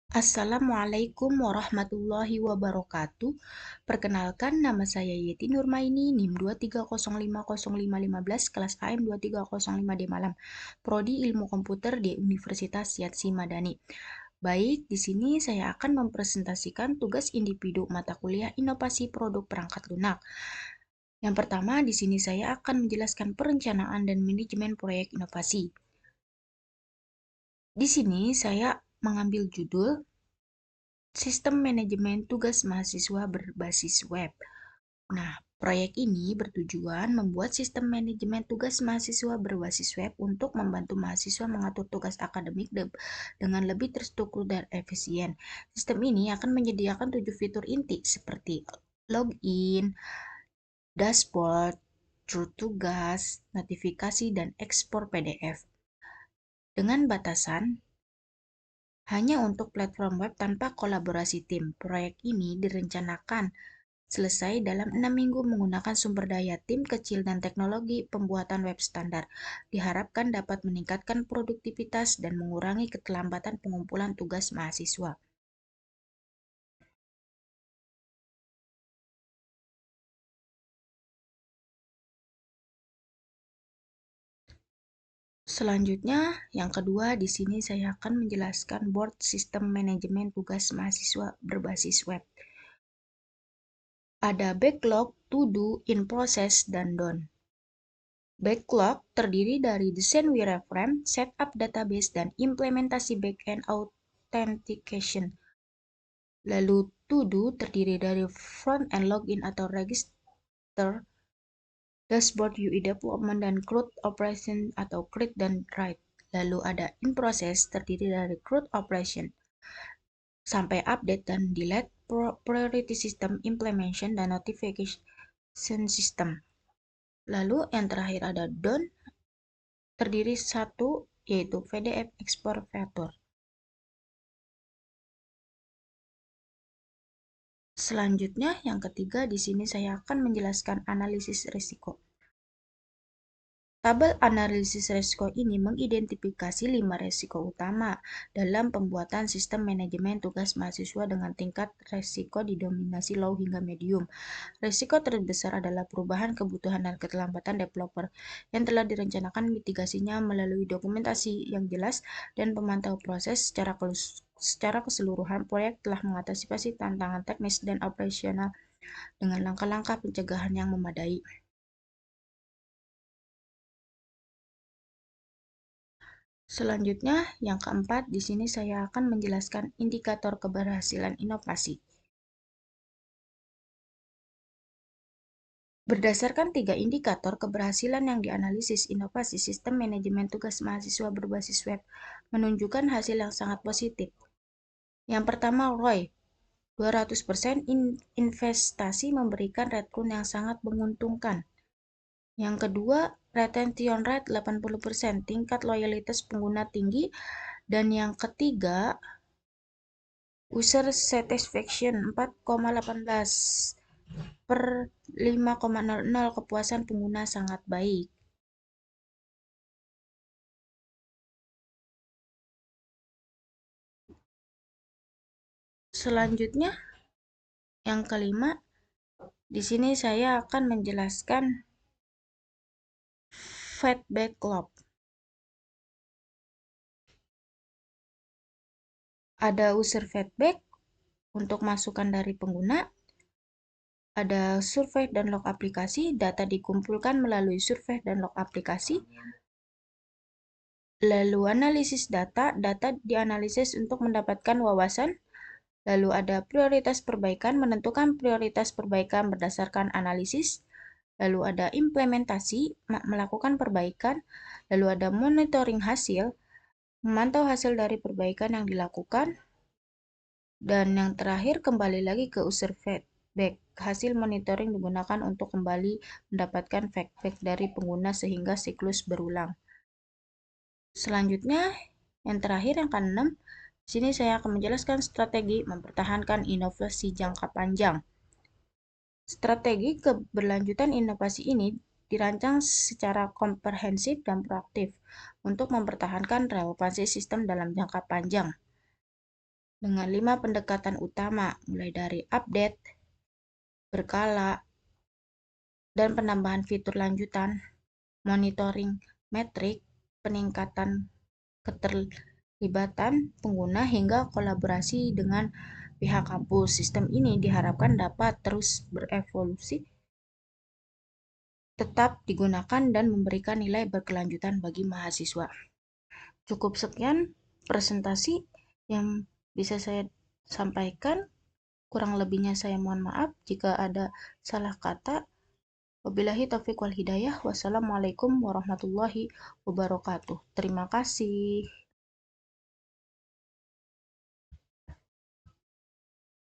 Assalamualaikum warahmatullahi wabarakatuh. Perkenalkan, nama saya Yeti Nurmaini, NIM 230505515, kelas AM 2305D Malam, Prodi Ilmu Komputer di Universitas Yatsi Madani. Baik, di sini saya akan mempresentasikan tugas individu mata kuliah Inovasi Produk Perangkat Lunak. Yang pertama, di sini saya akan menjelaskan perencanaan dan manajemen proyek inovasi. Di sini saya mengambil judul Sistem Manajemen Tugas Mahasiswa Berbasis Web. Nah, proyek ini bertujuan membuat sistem manajemen tugas mahasiswa berbasis web untuk membantu mahasiswa mengatur tugas akademik dengan lebih terstruktur dan efisien. Sistem ini akan menyediakan 7 fitur inti seperti login, dashboard, true tugas, notifikasi, dan ekspor PDF. Dengan batasan hanya untuk platform web tanpa kolaborasi tim, proyek ini direncanakan selesai dalam 6 minggu menggunakan sumber daya tim kecil dan teknologi pembuatan web standar. Diharapkan dapat meningkatkan produktivitas dan mengurangi keterlambatan pengumpulan tugas mahasiswa. Selanjutnya, yang kedua, di sini saya akan menjelaskan board sistem manajemen tugas mahasiswa berbasis web. Ada backlog, to do, in process, dan done. Backlog terdiri dari desain wireframe, setup database, dan implementasi backend authentication. Lalu to do terdiri dari front end login atau register, dashboard UI development, dan CRUD operation atau create dan write. Lalu ada in process terdiri dari CRUD operation sampai update dan delete, priority system implementation, dan notification system. Lalu yang terakhir ada done terdiri satu yaitu PDF export factor. Selanjutnya yang ketiga di sini saya akan menjelaskan analisis risiko. Tabel analisis risiko ini mengidentifikasi 5 risiko utama dalam pembuatan sistem manajemen tugas mahasiswa dengan tingkat risiko didominasi low hingga medium. Risiko terbesar adalah perubahan kebutuhan dan keterlambatan developer yang telah direncanakan mitigasinya melalui dokumentasi yang jelas dan pemantau proses secara keseluruhan. Proyek telah mengatasi tantangan teknis dan operasional dengan langkah-langkah pencegahan yang memadai. Selanjutnya, yang keempat, di sini saya akan menjelaskan indikator keberhasilan inovasi. Berdasarkan 3 indikator keberhasilan yang dianalisis, inovasi sistem manajemen tugas mahasiswa berbasis web menunjukkan hasil yang sangat positif. Yang pertama, ROI. 200% investasi memberikan return yang sangat menguntungkan. Yang kedua, retention rate 80%, tingkat loyalitas pengguna tinggi. Dan yang ketiga, user satisfaction 4,18 per 5,00, kepuasan pengguna sangat baik. Selanjutnya, yang kelima, di sini saya akan menjelaskan feedback loop. Ada user feedback untuk masukan dari pengguna, ada survei dan log aplikasi, data dikumpulkan melalui survei dan log aplikasi, lalu analisis data, data dianalisis untuk mendapatkan wawasan, lalu ada prioritas perbaikan, menentukan prioritas perbaikan berdasarkan analisis, lalu ada implementasi, melakukan perbaikan, lalu ada monitoring hasil, memantau hasil dari perbaikan yang dilakukan, dan yang terakhir kembali lagi ke user feedback. Hasil monitoring digunakan untuk kembali mendapatkan feedback dari pengguna sehingga siklus berulang. Selanjutnya, yang terakhir yang keenam, sini saya akan menjelaskan strategi mempertahankan inovasi jangka panjang. Strategi keberlanjutan inovasi ini dirancang secara komprehensif dan proaktif untuk mempertahankan relevansi sistem dalam jangka panjang. dengan 5 pendekatan utama, mulai dari update, berkala, dan penambahan fitur lanjutan, monitoring metrik, peningkatan keterlibatan pengguna, hingga kolaborasi dengan pihak kampus. Sistem ini diharapkan dapat terus berevolusi, tetap digunakan, dan memberikan nilai berkelanjutan bagi mahasiswa. Cukup sekian presentasi yang bisa saya sampaikan. Kurang lebihnya saya mohon maaf jika ada salah kata. Wabillahi taufiq wal hidayah. Wassalamualaikum warahmatullahi wabarakatuh. Terima kasih.